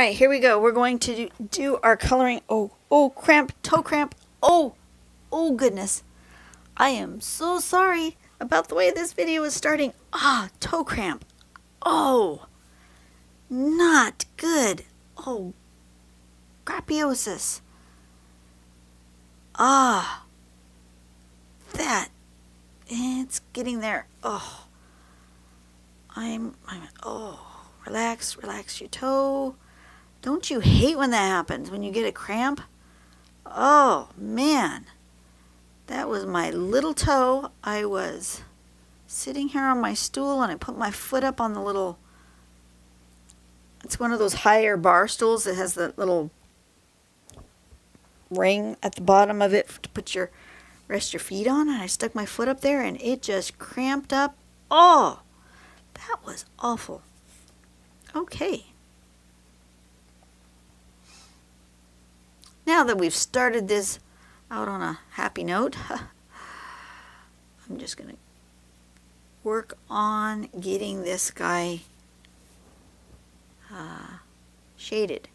right, here we go. We're going to do our coloring. Oh, cramp, toe cramp. Oh, goodness. I am so sorry about the way this video is starting. Toe cramp. Oh, not good. Oh, crapiosis. It's getting there. Relax your toe. Don't you hate when that happens, when you get a cramp? Oh, man. That was my little toe. I was sitting here on my stool and I put my foot up on the little, it's one of those higher bar stools that has the little ring at the bottom of it to rest your feet on, and I stuck my foot up there and it just cramped up. Oh, that was awful. Okay. Now that we've started this out on a happy note, I'm just going to work on getting this guy shaded.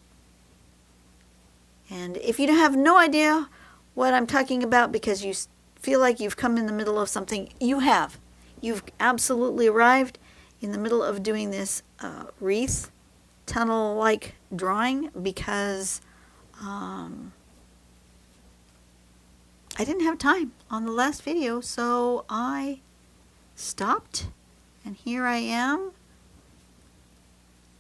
And if you have no idea what I'm talking about because you feel like you've come in the middle of something, you have. You've absolutely arrived in the middle of doing this wreath tunnel-like drawing because I didn't have time on the last video, so I stopped, and here I am.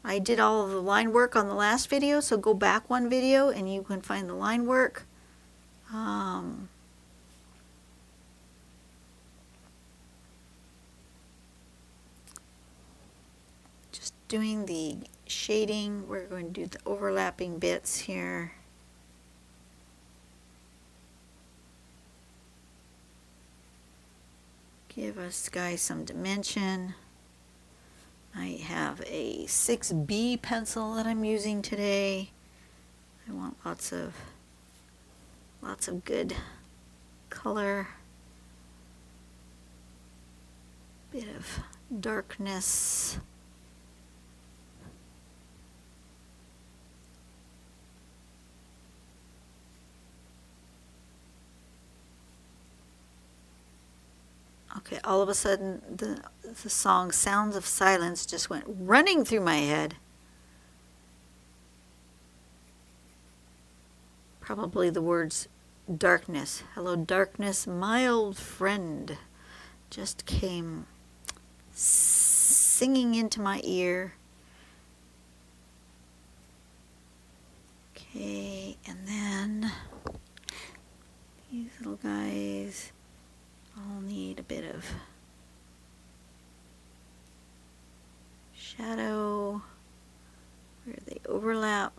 I did all of the line work on the last video, so go back one video and you can find the line work. Just doing the shading. We're going to do the overlapping bits here. Give us guys some dimension. I have a 6B pencil that I'm using today. I want lots of good color, bit of darkness. Okay, all of a sudden the song Sounds of Silence just went running through my head. Probably the words darkness. Hello darkness, my old friend, just came singing into my ear. Okay, and then these little guys all need a bit of shadow where they overlap.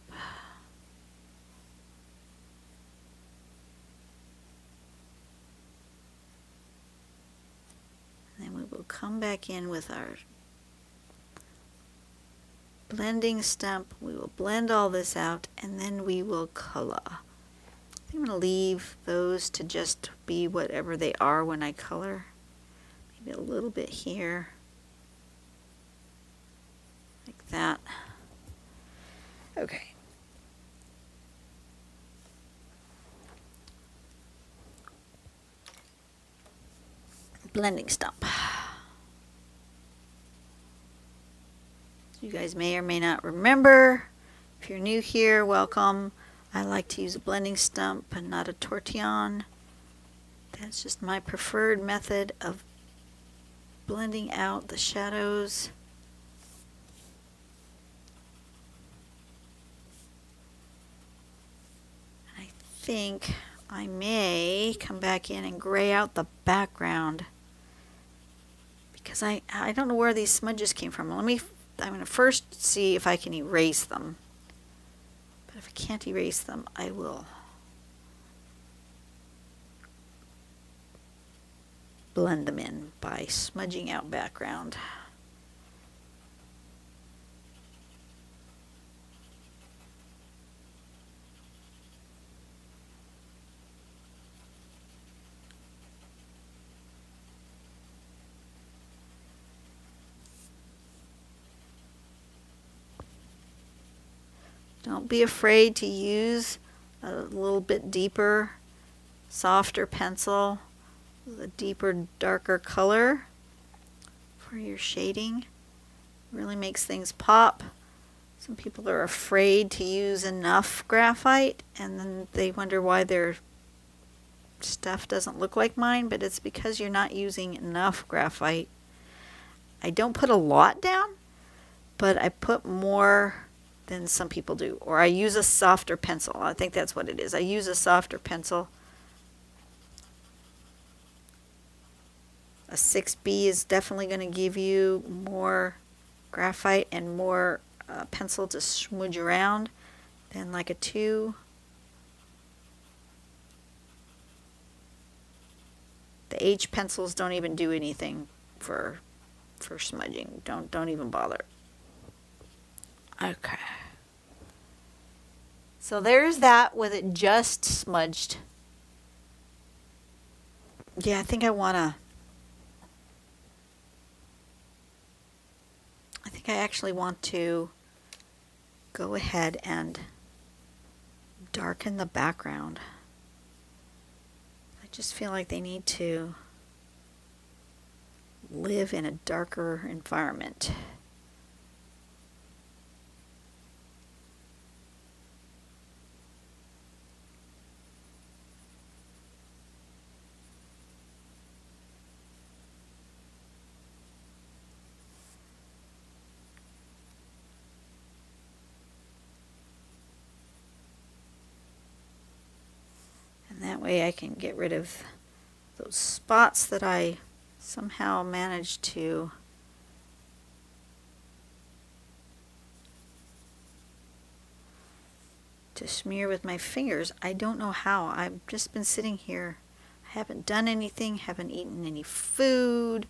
And then we will come back in with our blending stump. We will blend all this out and then we will color. I'm going to leave those to just be whatever they are when I color. Maybe a little bit here. Like that. Okay. Blending stump. You guys may or may not remember. If you're new here, welcome. I like to use a blending stump and not a tortillon. That's just my preferred method of blending out the shadows. I think I may come back in and gray out the background because I don't know where these smudges came from. I'm going to first see if I can erase them. But if I can't erase them, I will blend them in by smudging out background. Don't be afraid to use a little bit deeper, softer pencil with a deeper, darker color for your shading. Really makes things pop. Some people are afraid to use enough graphite, and then they wonder why their stuff doesn't look like mine, but it's because you're not using enough graphite. I don't put a lot down, but I put more than some people do. Or I use a softer pencil. I think that's what it is. I use a softer pencil. A 6B is definitely going to give you more graphite and more pencil to smudge around than like a 2. The H pencils don't even do anything for smudging. Don't even bother. Okay. So there's that with it just smudged. Yeah, I think I actually want to go ahead and darken the background. I just feel like they need to live in a darker environment. And that way I can get rid of those spots that I somehow managed to smear with my fingers. I don't know how. I've just been sitting here. I haven't done anything, haven't eaten any food.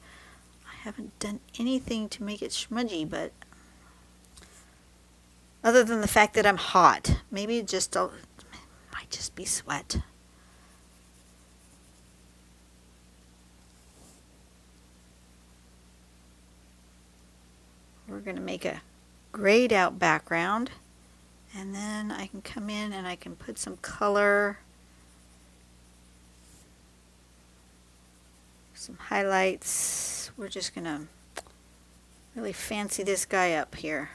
I haven't done anything to make it smudgy, but other than the fact that I'm hot. Maybe it might just be sweat. We're going to make a grayed out background, and then I can come in and I can put some color, some highlights. We're just going to really fancy this guy up here.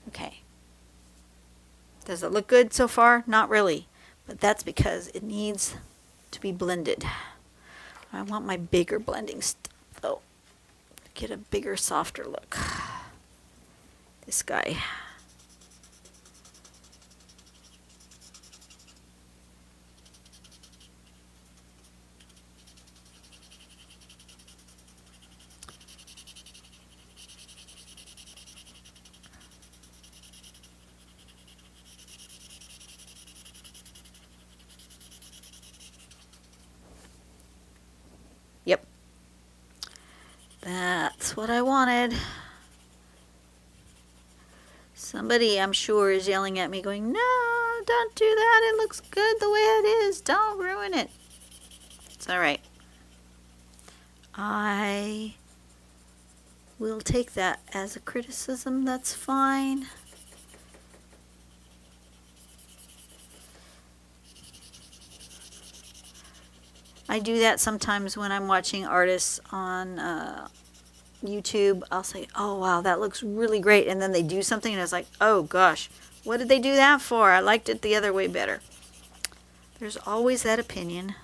Okay. Does it look good so far? Not really, but that's because it needs to be blended. I want my bigger blending though. Get a bigger, softer look. This guy. Yep. That's what I wanted. Somebody, I'm sure, is yelling at me going, "No, don't do that. It looks good the way it is. Don't ruin it." It's all right. I will take that as a criticism. That's fine. I do that sometimes when I'm watching artists on YouTube. I'll say, "Oh wow, that looks really great," and then they do something and it's like, "Oh gosh, what did they do that for? I liked it the other way better." There's always that opinion.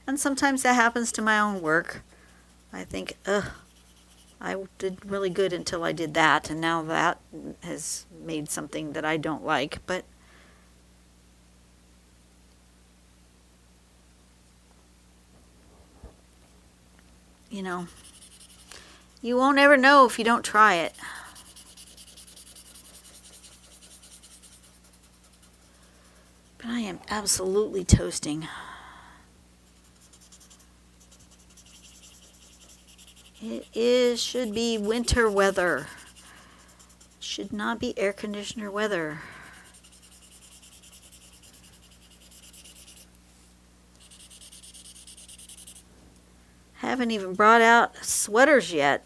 And sometimes that happens to my own work. I think, I did really good until I did that, and now that has made something that I don't like. But you know, you won't ever know if you don't try it. But I am absolutely toasting. should be winter weather. Should not be air conditioner weather. Haven't even brought out sweaters yet.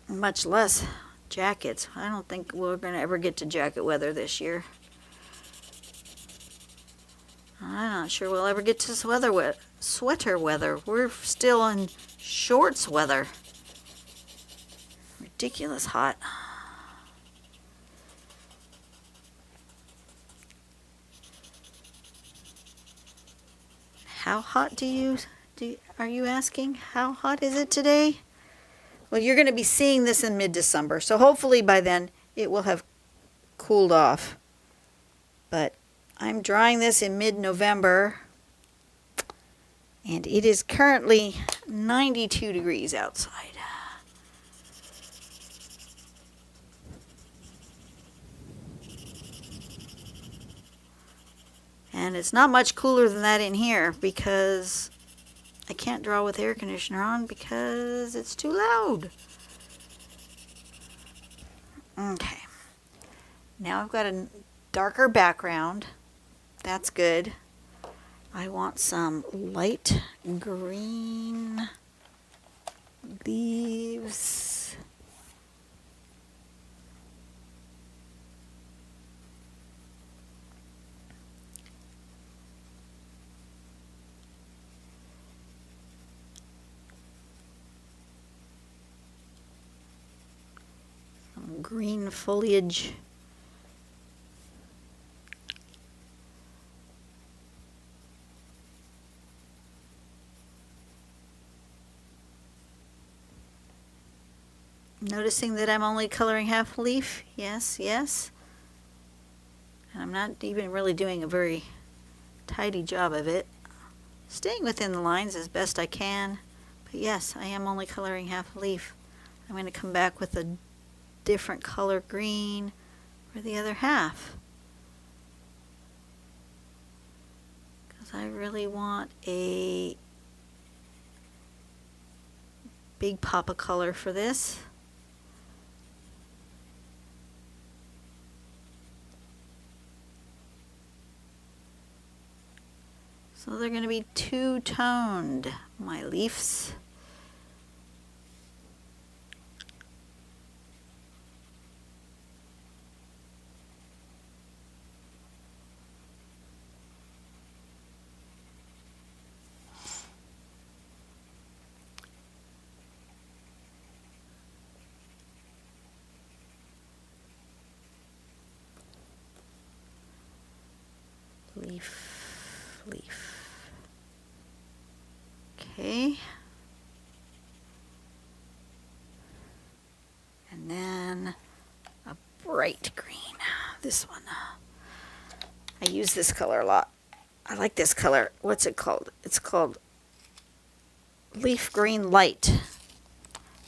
Much less jackets. I don't think we're going to ever get to jacket weather this year. I'm not sure we'll ever get to sweater weather. We're still in shorts weather. Ridiculous hot. How hot are you asking? How hot is it today? Well, you're going to be seeing this in mid-December, so hopefully by then it will have cooled off. But I'm drying this in mid-November, and it is currently 92 degrees outside. And it's not much cooler than that in here because I can't draw with air conditioner on because it's too loud. Okay. Now I've got a darker background. That's good. I want some light green leaves. Some green foliage. Noticing that I'm only coloring half a leaf? Yes, yes. And I'm not even really doing a very tidy job of it. Staying within the lines as best I can. But yes, I am only coloring half a leaf. I'm going to come back with a different color green for the other half. Because I really want a big pop of color for this. So they're going to be two-toned, my leaves. Leaf, leaf. Okay. And then a bright green. This one. I use this color a lot. I like this color. What's it called? It's called Leaf Green Light.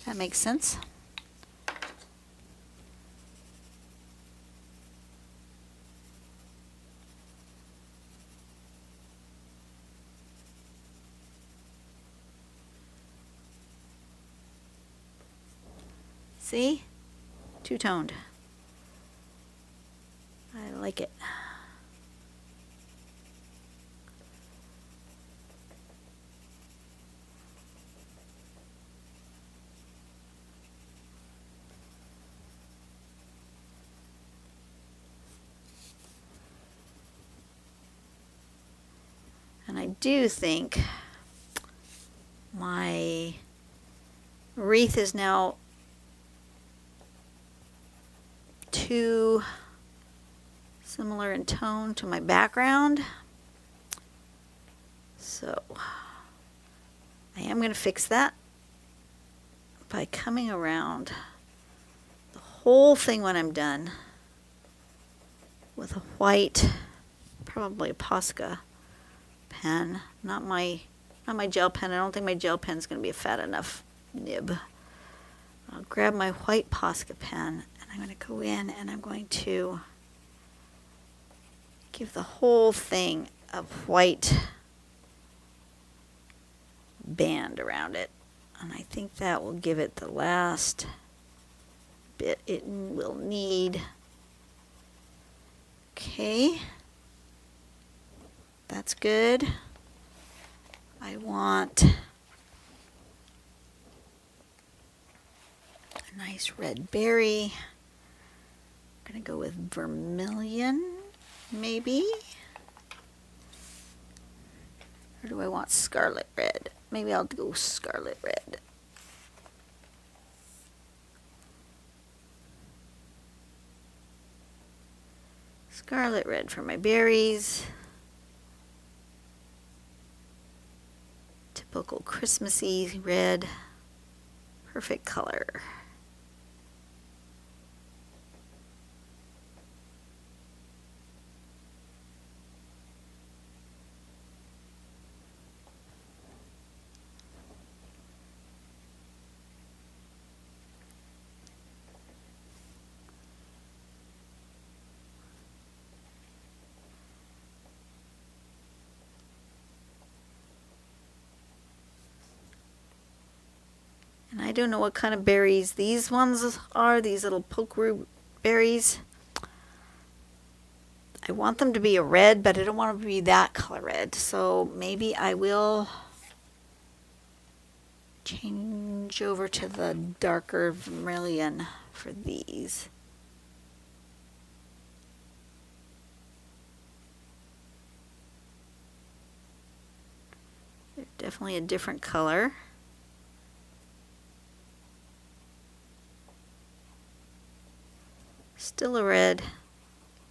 That makes sense. See? Two-toned. I like it. And I do think my wreath is now too similar in tone to my background. So I am going to fix that by coming around the whole thing when I'm done with a white, probably a Posca pen, not my gel pen. I don't think my gel pen is going to be a fat enough nib. I'll grab my white Posca pen and I'm going to go in and I'm going to give the whole thing a white band around it. And I think that will give it the last bit it will need. Okay. That's good. I want a nice red berry. I'm going to go with vermilion, maybe. Or do I want scarlet red? Maybe I'll go scarlet red. Scarlet red for my berries. Typical Christmassy red. Perfect color. And I don't know what kind of berries these ones are, these little pokeroot berries. I want them to be a red, but I don't want them to be that color red. So maybe I will change over to the darker vermilion for these. They're definitely a different color. Still a red.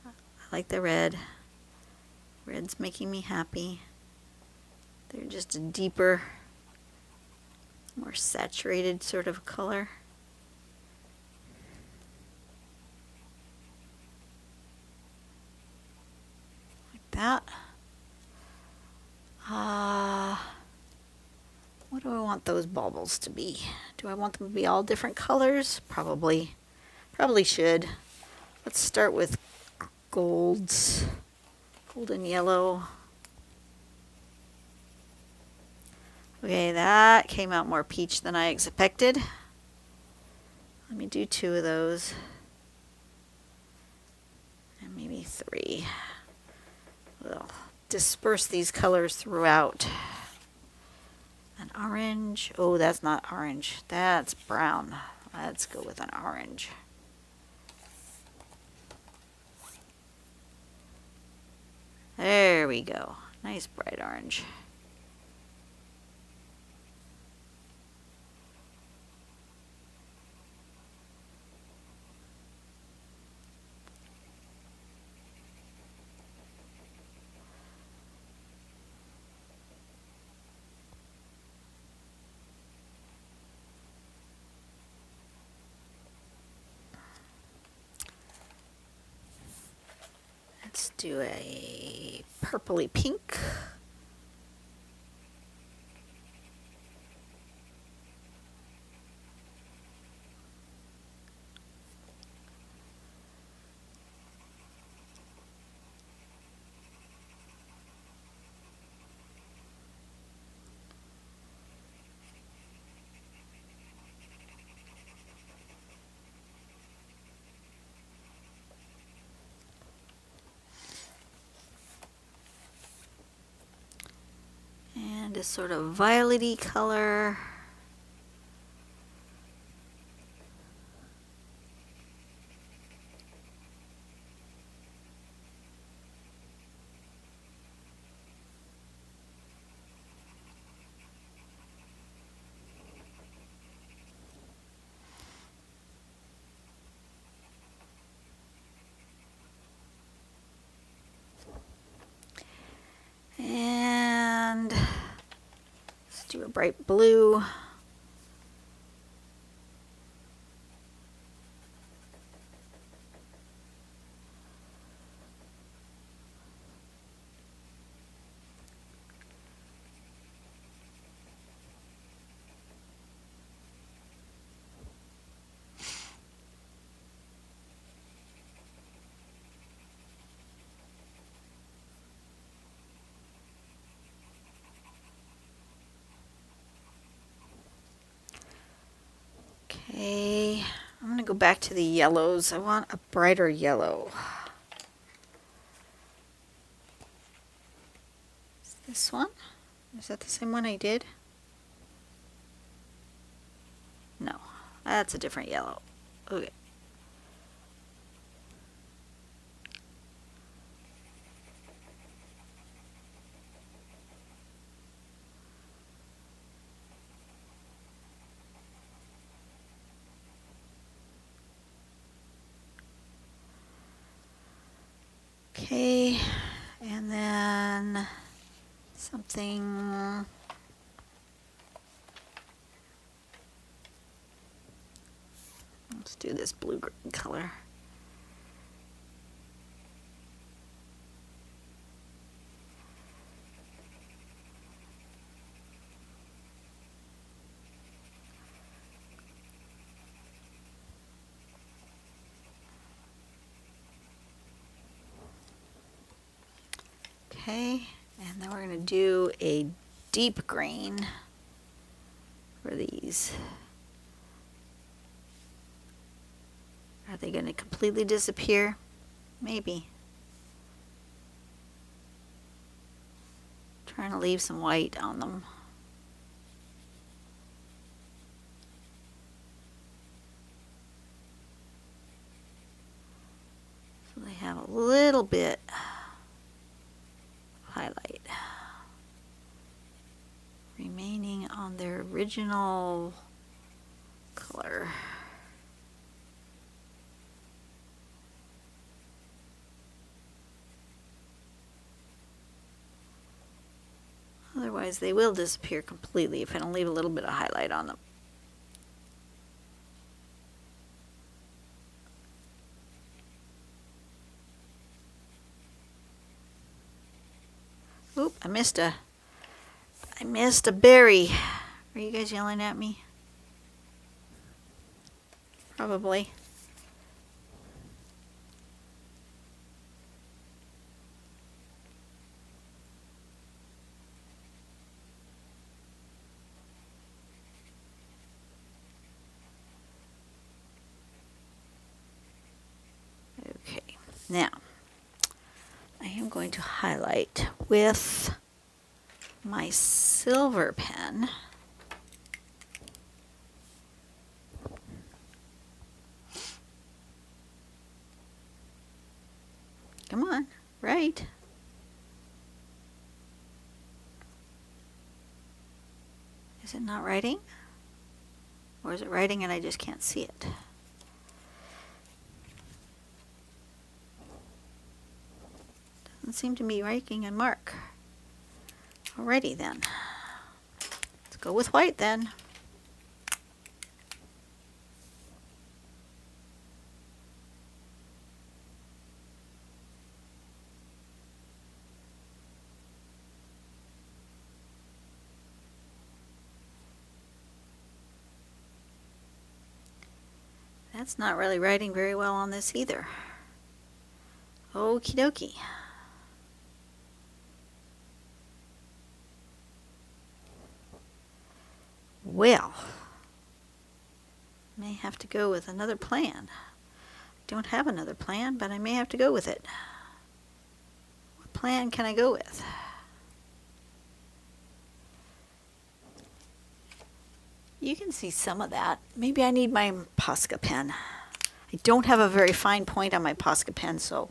I like the red. Red's making me happy. They're just a deeper, more saturated sort of color. Like that. What do I want those baubles to be? Do I want them to be all different colors? Probably. Probably should. Let's start with golds. Golden yellow. Okay, that came out more peach than I expected. Let me do 2 of those. And maybe 3. We'll disperse these colors throughout. An orange. Oh, that's not orange. That's brown. Let's go with an orange. There we go. Nice bright orange. Let's do a purpley pink. And a sort of violet-y color. And let's do a bright blue. back to the yellows. I want a brighter yellow. Is this one? Is that the same one I did? No, that's a different yellow. Okay. Okay, and then something. Let's do this blue-green color. Okay, and then we're going to do a deep green for these. Are they going to completely disappear? Maybe. Trying to leave some white on them. So they have a little bit highlight remaining on their original color. Otherwise they will disappear completely if I don't leave a little bit of highlight on them. Oop, I missed a berry. Are you guys yelling at me? Probably. Okay, now I am going to highlight with my silver pen. Come on, right. Is it not writing? Or is it writing and I just can't see it? Doesn't seem to be writing on mark. Alrighty then. Let's go with white then. That's not really writing very well on this either. Okie dokie. Well, may have to go with another plan. I don't have another plan, but I may have to go with it. What plan can I go with? You can see some of that. Maybe I need my Posca pen. I don't have a very fine point on my Posca pen, so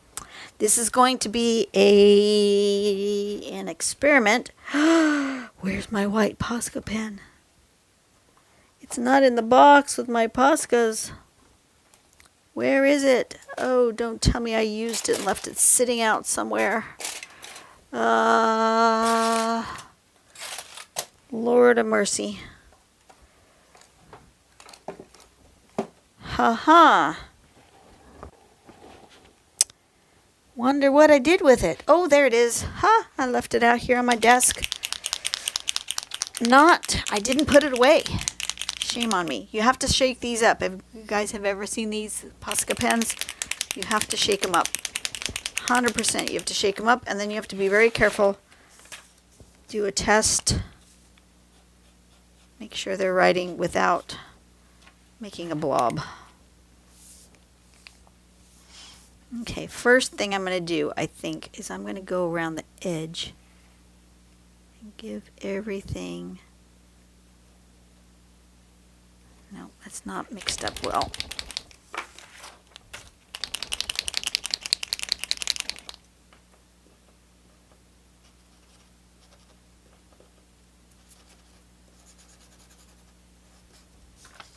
this is going to be an experiment. Where's my white Posca pen? It's not in the box with my Poscas. Where is it? Oh, don't tell me I used it and left it sitting out somewhere. Lord of mercy. Haha. Wonder what I did with it. Oh, there it is. Ha! I left it out here on my desk. I didn't put it away. Shame on me. You have to shake these up. If you guys have ever seen these Posca pens, you have to shake them up. 100%. You have to shake them up, and then you have to be very careful. Do a test. Make sure they're writing without making a blob. Okay, first thing I'm going to do, I think, is I'm going to go around the edge and give everything. No, that's not mixed up well.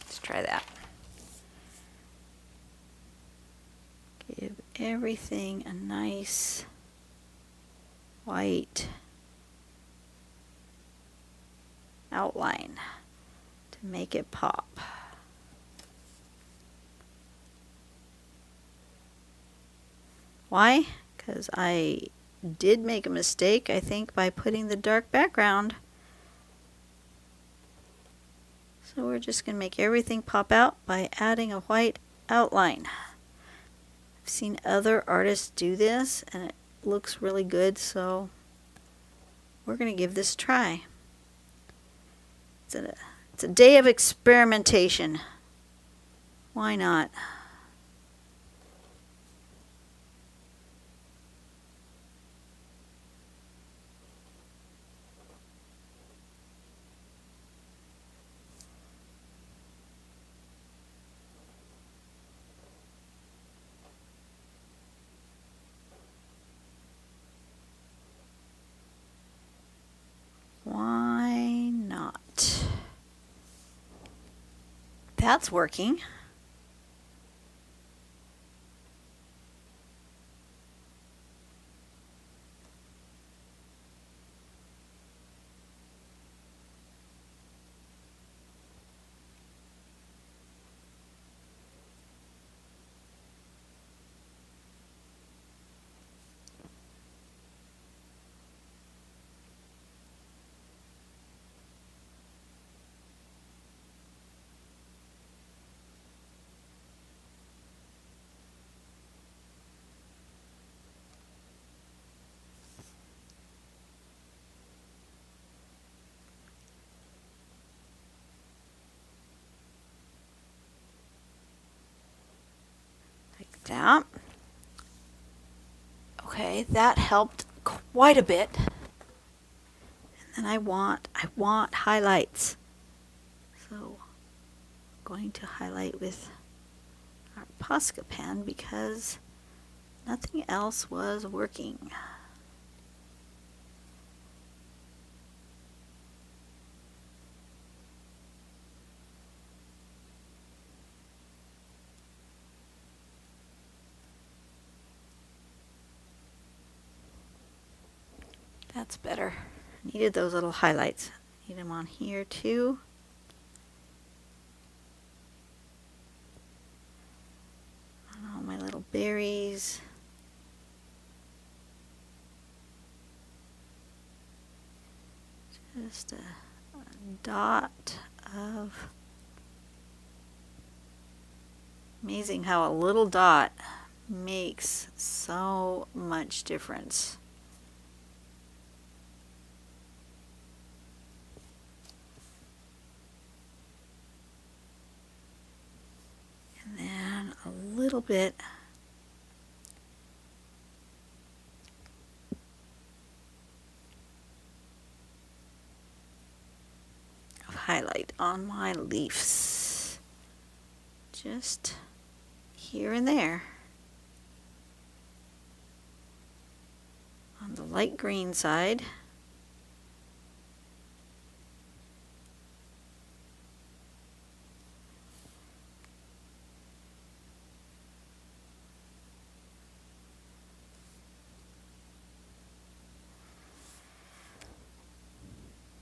Let's try that. Give everything a nice white outline to make it pop. Why? Because I did make a mistake, I think, by putting the dark background. So we're just going to make everything pop out by adding a white outline. I've seen other artists do this and it looks really good, so we're going to give this a try. It's a day of experimentation. Why not? Why not? That's working. Like that. Okay, that helped quite a bit. And then I want highlights. So I'm going to highlight with our Posca pen because nothing else was working. That's better. Needed those little highlights. Need them on here too. On all my little berries. Just a dot of... Amazing how a little dot makes so much difference. And then a little bit of highlight on my leaves. Just here and there. On the light green side.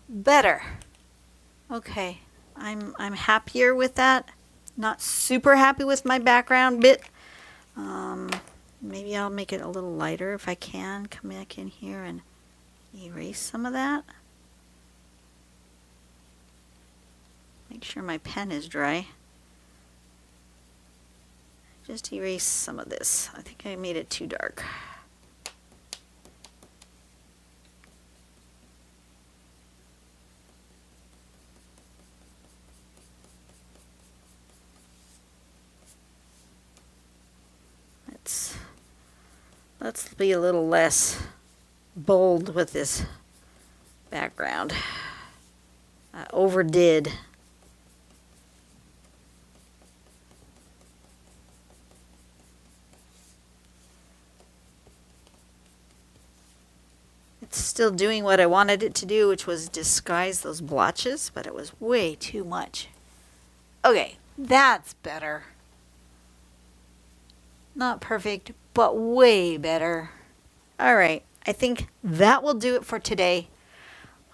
Better. Okay, I'm happier with that. Not super happy with my background bit. Maybe I'll make it a little lighter if I can. Come back in here and erase some of that. Make sure my pen is dry. Just erase some of this. I think I made it too dark. Let's Let's be a little less bold with this background. I overdid. It's still doing what I wanted it to do, which was disguise those blotches, but it was way too much. Okay, that's better. Not perfect, but way better. All right, I think that will do it for today.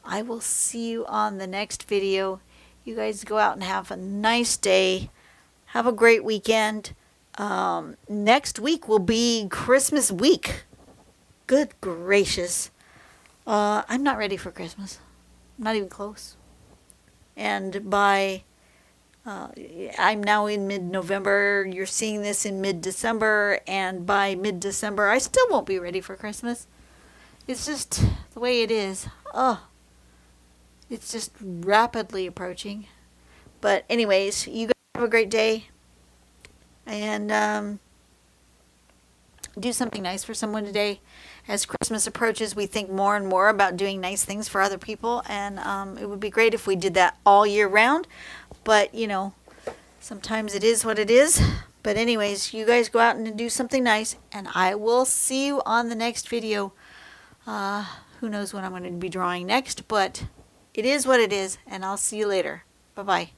I will see you on the next video. You guys go out and have a nice day. Have a great weekend. Next week will be Christmas week. Good gracious. I'm not ready for Christmas. I'm not even close. And by, I'm now in mid-November. You're seeing this in mid-December. And by mid-December, I still won't be ready for Christmas. It's just the way it is. It's just rapidly approaching. But anyways, you guys have a great day. And do something nice for someone today. As Christmas approaches, we think more and more about doing nice things for other people, and it would be great if we did that all year round. But, you know, sometimes it is what it is. But anyways, you guys go out and do something nice, and I will see you on the next video. Who knows what I'm going to be drawing next, but it is what it is, and I'll see you later. Bye-bye.